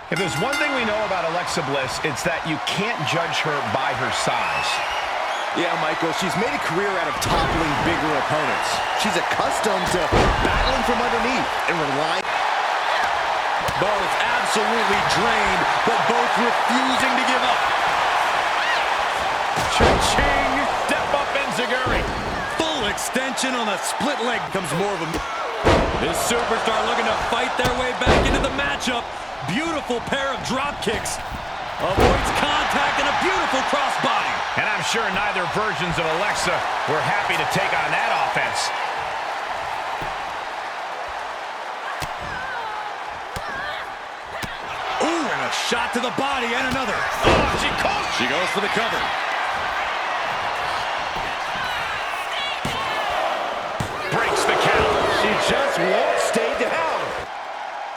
If there's one thing we know about Alexa Bliss, it's that you can't judge her by her size. Yeah, Michael, she's made a career out of toppling bigger opponents. She's accustomed to battling from underneath and relying. Both absolutely drained, but both refusing to give up. Cha-ching! Step up enziguri. Full extension on the split leg. Comes more of a... This superstar looking to fight their way back into the matchup. Beautiful pair of drop kicks. Avoids contact and a beautiful crossbody. And I'm sure neither versions of Alexa were happy to take on that offense. Ooh, and a shot to the body and another. Oh, she goes for the cover. Breaks the count. She just won't stay down.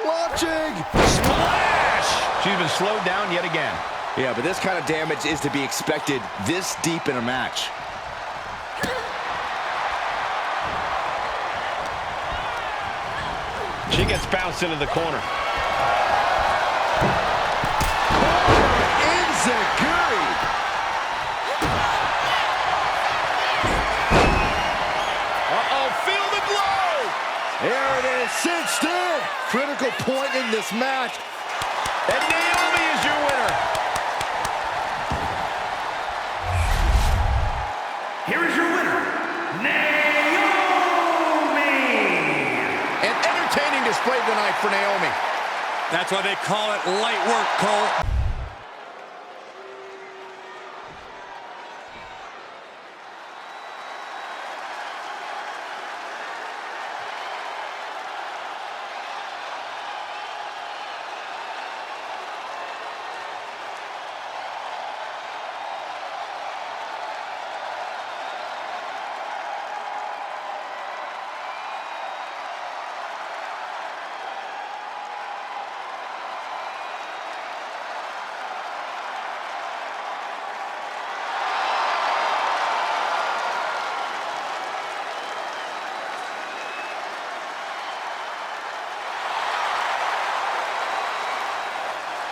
Launching. Splash! She's been slowed down yet again. Yeah, but this kind of damage is to be expected this deep in a match. She gets bounced into the corner. Enziguri. Uh-oh, feel the blow! There it is, cinched in. Critical point in this match. And Naomi is your winner. Here is your winner, Naomi! An entertaining display tonight for Naomi. That's why they call it light work, Cole.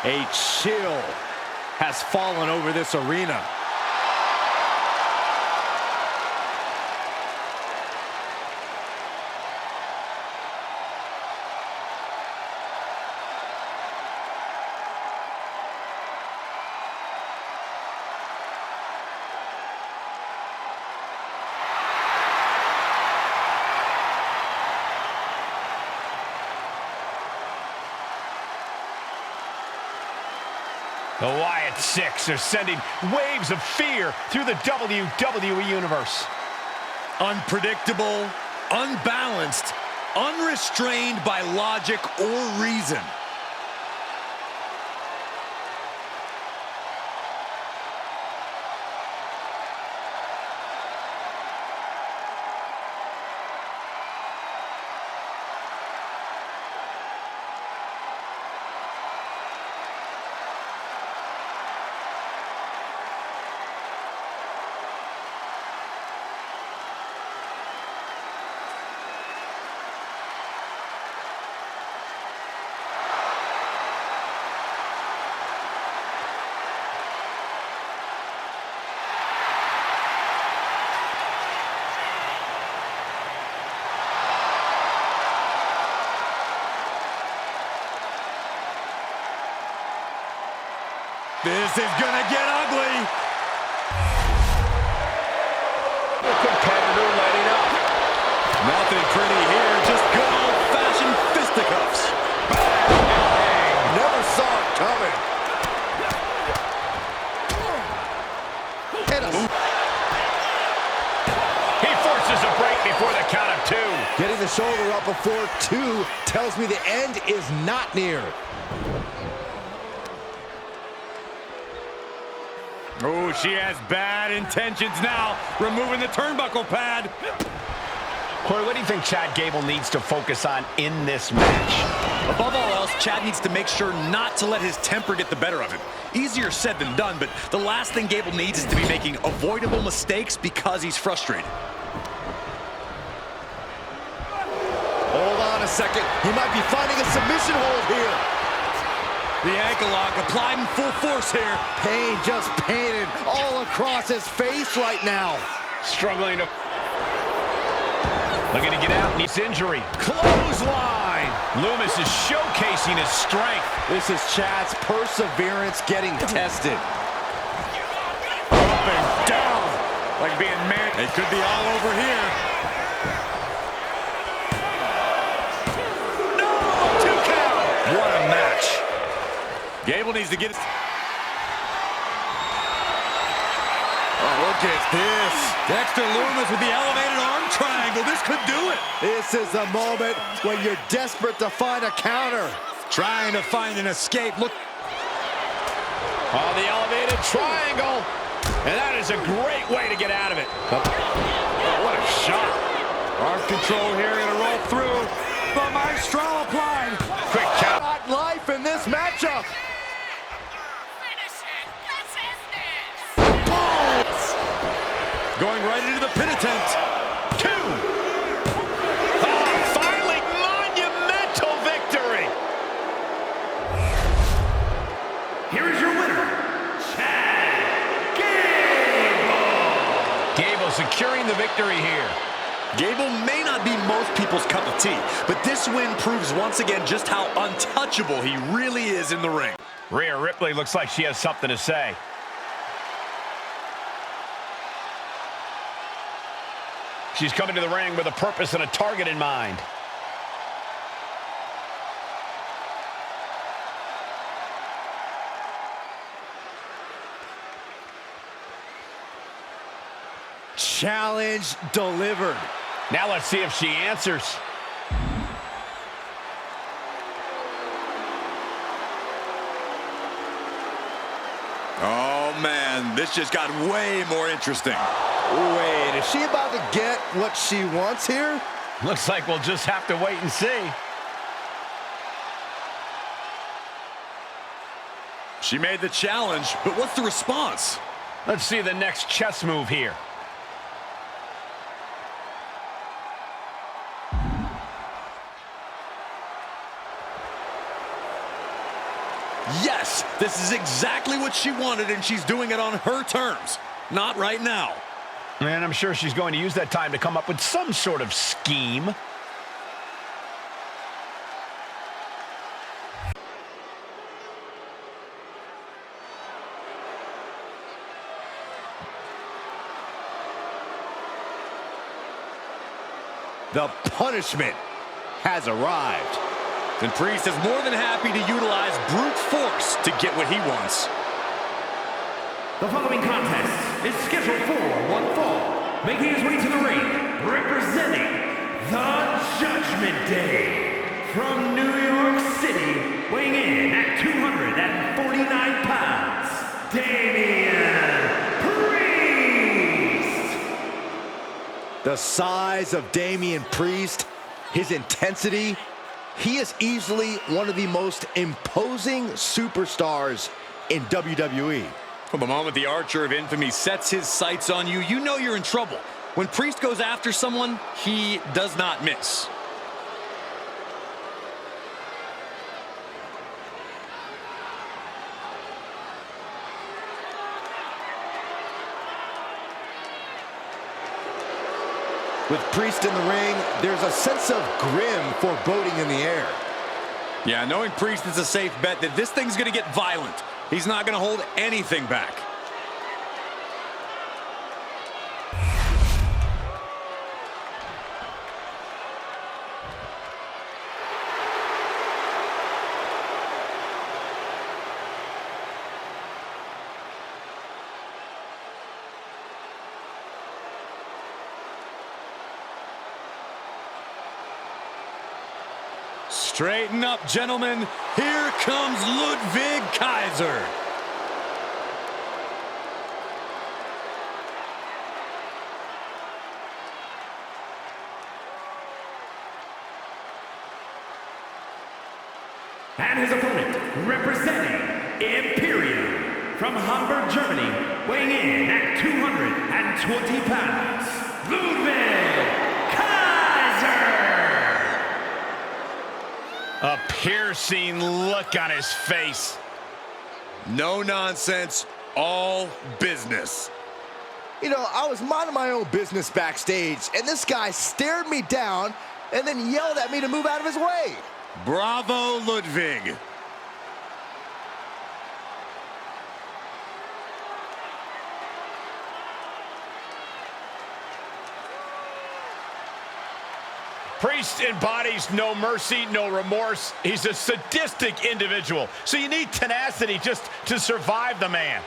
A chill has fallen over this arena. The Wyatt Six are sending waves of fear through the WWE Universe. Unpredictable, unbalanced, unrestrained by logic or reason. This is gonna get ugly. The competitor letting up. Nothing pretty here, just good old-fashioned fisticuffs. Bang! Never saw it coming. He forces a break before the count of two. Getting the shoulder up before two tells me the end is not near. Oh, she has bad intentions now, removing the turnbuckle pad. Corey, what do you think Chad Gable needs to focus on in this match? Above all else, Chad needs to make sure not to let his temper get the better of him. Easier said than done, but the last thing Gable needs is to be making avoidable mistakes because he's frustrated. Hold on a second. He might be finding a submission hold here. The ankle lock applied in full force here. Pain just painted all across his face right now. Struggling to... Looking to get out, needs injury. Clothesline! Lumis is showcasing his strength. This is Chad's perseverance getting tested. Up and down, like being man. It could be all over here. No! 2 count! What a match. Gable needs to get his... Oh, look at this. Dexter Lumis with the elevated arm triangle. This could do it. This is the moment when you're desperate to find a counter. Trying to find an escape. Look. Oh, the elevated triangle. And that is a great way to get out of it. Oh, what a shot. Arm control here, gonna roll through. The Maestro applied. Quick count. Not life in this matchup. Going right into the pin attempt. 2. Oh, finally, monumental victory. Here is your winner, Chad Gable. Gable securing the victory here. Gable may not be most people's cup of tea, but this win proves once again just how untouchable he really is in the ring. Rhea Ripley looks like she has something to say. She's coming to the ring with a purpose and a target in mind. Challenge delivered. Now let's see if she answers. Oh, man, this just got way more interesting. Wait, is she about to get what she wants here? Looks like we'll just have to wait and see. She made the challenge, but what's the response? Let's see the next chess move here. Yes, this is exactly what she wanted, and she's doing it on her terms. Not right now. And I'm sure she's going to use that time to come up with some sort of scheme. The punishment has arrived. And Priest is more than happy to utilize brute force to get what he wants. The following contest is scheduled for one fall. Making his way to the ring, representing the Judgment Day. From New York City, weighing in at 249 pounds, Damian Priest. The size of Damian Priest, his intensity, he is easily one of the most imposing superstars in WWE. From the moment the Archer of Infamy sets his sights on you, you know you're in trouble. When Priest goes after someone, he does not miss. With Priest in the ring, there's a sense of grim foreboding in the air. Yeah, knowing Priest is a safe bet that this thing's gonna get violent. He's not gonna hold anything back. Straighten up, gentlemen. Here comes Ludwig Kaiser. And his opponent, representing Imperium from Hamburg, Germany, weighing in at 220 pounds, Ludwig Kaiser. A piercing look on his face. No nonsense, all business. You know, I was minding my own business backstage, and this guy stared me down and then yelled at me to move out of his way. Bravo, Ludwig. Priest embodies no mercy, no remorse. He's a sadistic individual. So you need tenacity just to survive the man.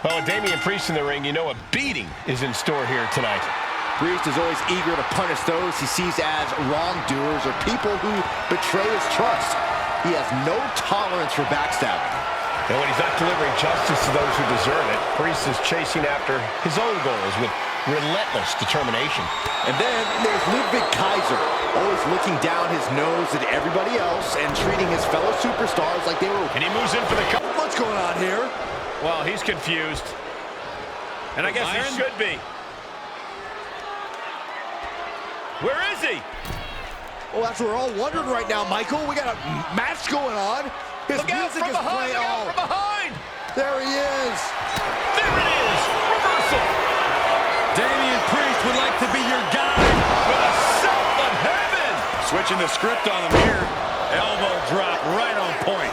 Well, with Damian Priest in the ring, you know a beating is in store here tonight. Priest is always eager to punish those he sees as wrongdoers or people who betray his trust. He has no tolerance for backstabbing. And when he's not delivering justice to those who deserve it, Priest is chasing after his own goals with relentless determination. And then there's Ludwig Kaiser, always looking down his nose at everybody else and treating his fellow superstars like they were... And he moves in for the cover. What's going on here? Well, he's confused. And I guess he should be. Where is he? Well, that's what we're all wondering right now, Michael. We got a match going on. His Look out music from is behind, playing. look out from behind. There he is. There it is, reversal. Damian Priest would like to be your guide. With a sound of heaven. Switching the script on him here. Elbow drop right on point.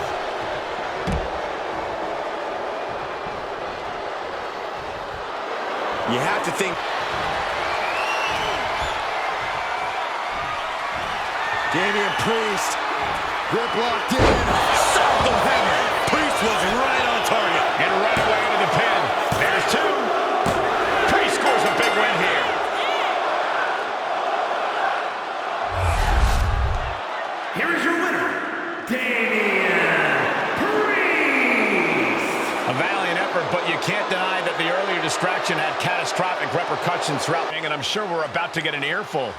You have to think. Damian Priest, grip locked in. South of heaven. Priest was right on target. And right away into the pin. There's two. Priest scores a big win here. Here is your winner, Damian Priest. A valiant effort, but you can't deny that the earlier distraction had catastrophic repercussions throughout, and I'm sure we're about to get an earful.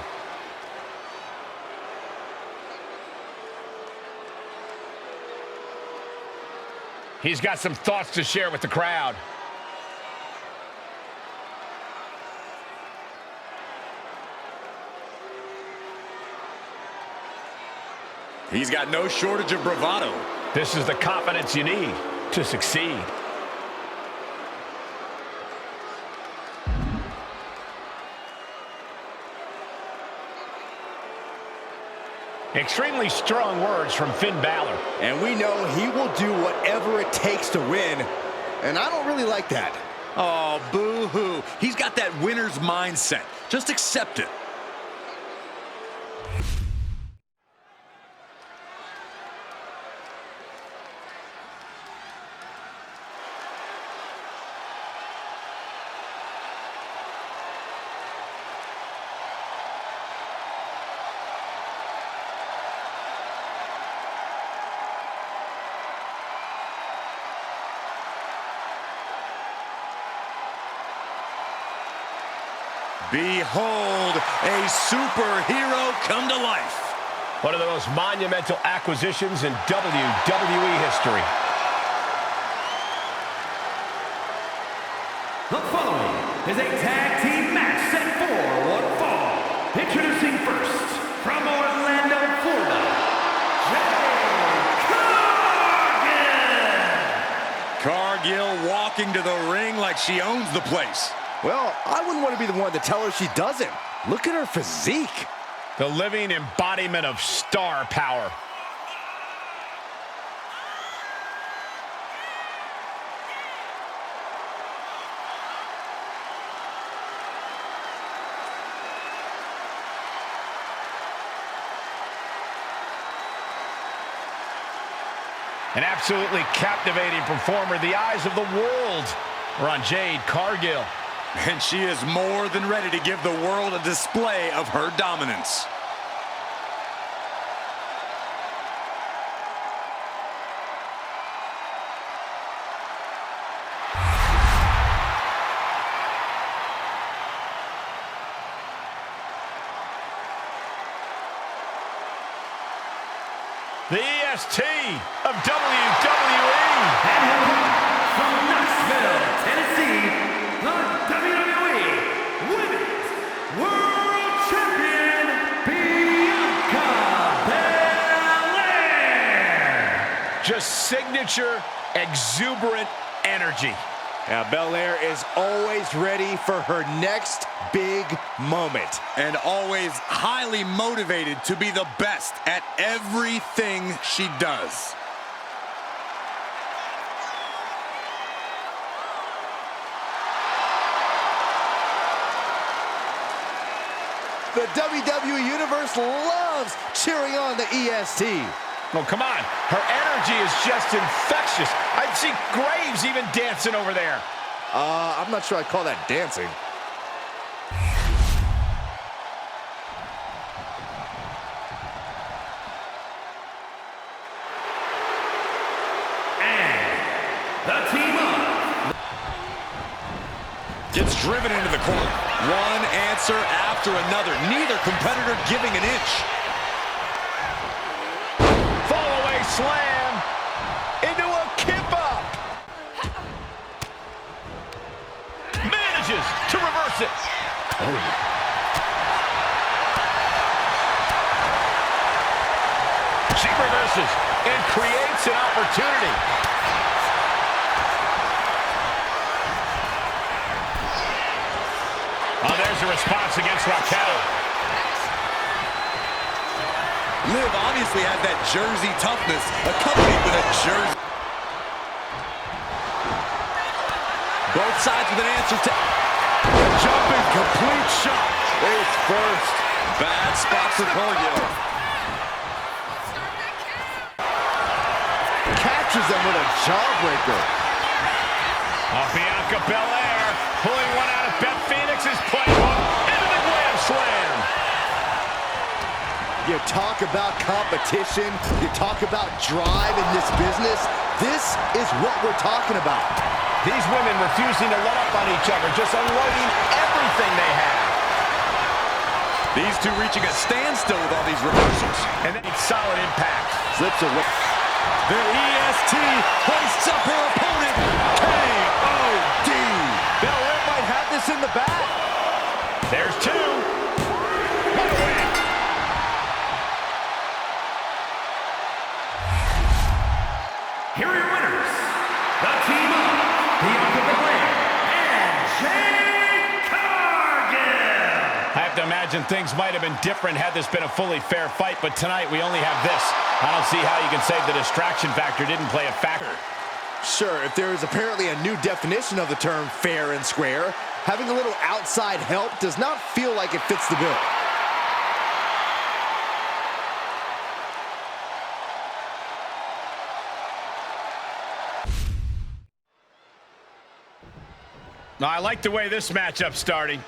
He's got some thoughts to share with the crowd. He's got no shortage of bravado. This is the confidence you need to succeed. Extremely strong words from Finn Balor. And we know he will do whatever it takes to win. And I don't really like that. Oh, boo-hoo. He's got that winner's mindset. Just accept it. Behold, a superhero come to life. One of the most monumental acquisitions in WWE history. The following is a tag team match set for one fall. Introducing first, from Orlando, Florida, Jade Cargill. Cargill walking to the ring like she owns the place. Well, I wouldn't want to be the one to tell her she doesn't. Look at her physique. The living embodiment of star power. An absolutely captivating performer. The eyes of the world are on Jade Cargill. And she is more than ready to give the world a display of her dominance. EST of WWE. And from Knoxville, Tennessee, the WWE Women's World Champion, Bianca Belair. Just signature, exuberant energy. Now, Belair is always ready for her next big moment. And always highly motivated to be the best at everything she does. The WWE Universe loves cheering on the EST. Well, come on. Her energy is just infectious. I'd see Graves even dancing over there. I'm not sure I'd call that dancing. The team up. Gets driven into the corner. One answer after another. Neither competitor giving an inch. Fall-away slam into a kip-up. Manages to reverse it. She reverses and creates an opportunity. Oh, there's a response against Raquel. Liv obviously has that Jersey toughness, accompanied with a Jersey. Both sides with an answer to jumping complete shot. Face first. Bad spot for Cargill. Captures them with a jawbreaker. Bianca Belair pulling one out of Beth Phoenix's playbook into the Glam Slam. You talk about competition, you talk about drive in this business. This is what we're talking about. These women refusing to let up on each other, just unloading everything they have. These two reaching a standstill with all these reversals. And then solid impact. Slips away. The EST hoists up her opponent. K.O.D. Belair might have this in the bag. There's two. What a win. Here are your winners. The team up. Bianca Belair and Jade Cargill. I have to imagine things might have been different had this been a fully fair fight, but tonight we only have this. I don't see how you can say the distraction factor didn't play a factor. Sure, if there is apparently a new definition of the term fair and square, having a little outside help does not feel like it fits the bill. No, I like the way this matchup's starting.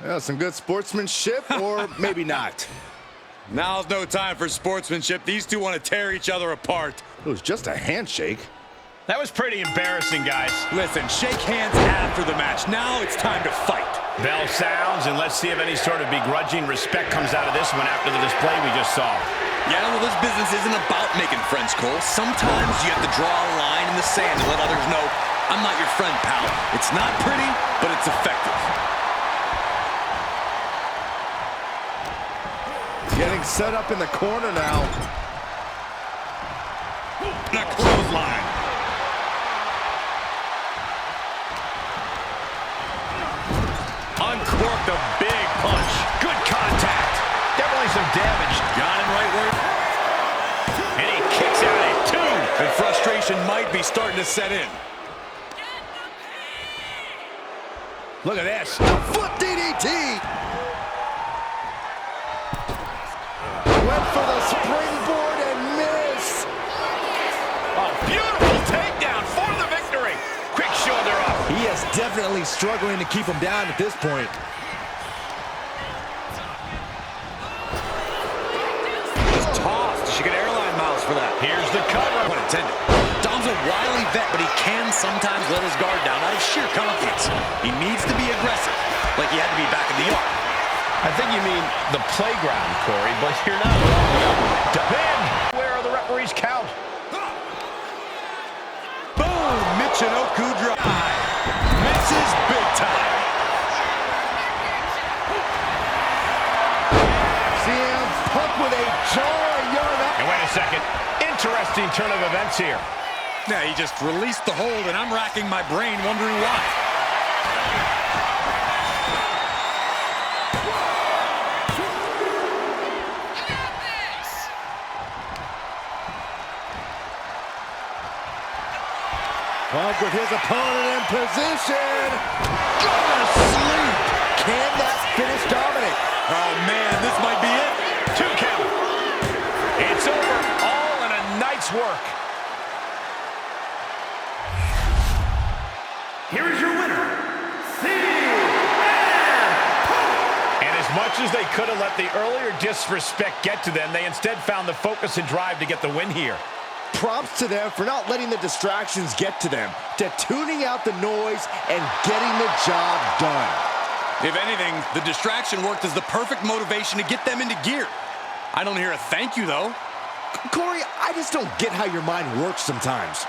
Yeah, some good sportsmanship, or maybe not. Now's no time for sportsmanship. These two want to tear each other apart. It was just a handshake. That was pretty embarrassing, guys. Listen, shake hands after the match. Now it's time to fight. Bell sounds, and let's see if any sort of begrudging respect comes out of this one after the display we just saw. Yeah, well, this business isn't about making friends, Cole. Sometimes you have to draw a line in the sand and let others know, I'm not your friend, pal. It's not pretty, but it's effective. Getting set up in the corner now. And a clothesline. Uncorked a big punch. Good contact. Definitely some damage. Got him right where... And he kicks out at two. And frustration might be starting to set in. Look at this. Foot DDT. Went for the springboard and missed. A beautiful takedown for the victory. Quick shoulder up. He is definitely struggling to keep him down at this point. Just tossed. She get airline miles for that. Here's the cover. Pun intended. Dom's a wily vet, but he can sometimes let his guard down out of sheer confidence. He needs to be aggressive, like he had to be back in the yard. I think you mean the playground, Corey, but you're not wrong. Demand. Where are the referees count? Boom! Michinoku drive. Misses big time. CM Punk with a jarring yarn up. And wait a second. Interesting turn of events here. Yeah, he just released the hold, and I'm racking my brain wondering why. Punk with his opponent in position. Go to sleep. Can that finish Dominic? Oh, man, this might be it. 2 count. It's over. All in a night's work. Here is your winner, CM Punk. And as much as they could have let the earlier disrespect get to them, they instead found the focus and drive to get the win here. Props to them for not letting the distractions get to them, to tuning out the noise and getting the job done. If anything, the distraction worked as the perfect motivation to get them into gear. I don't hear a thank you, though. Corey, I just don't get how your mind works sometimes.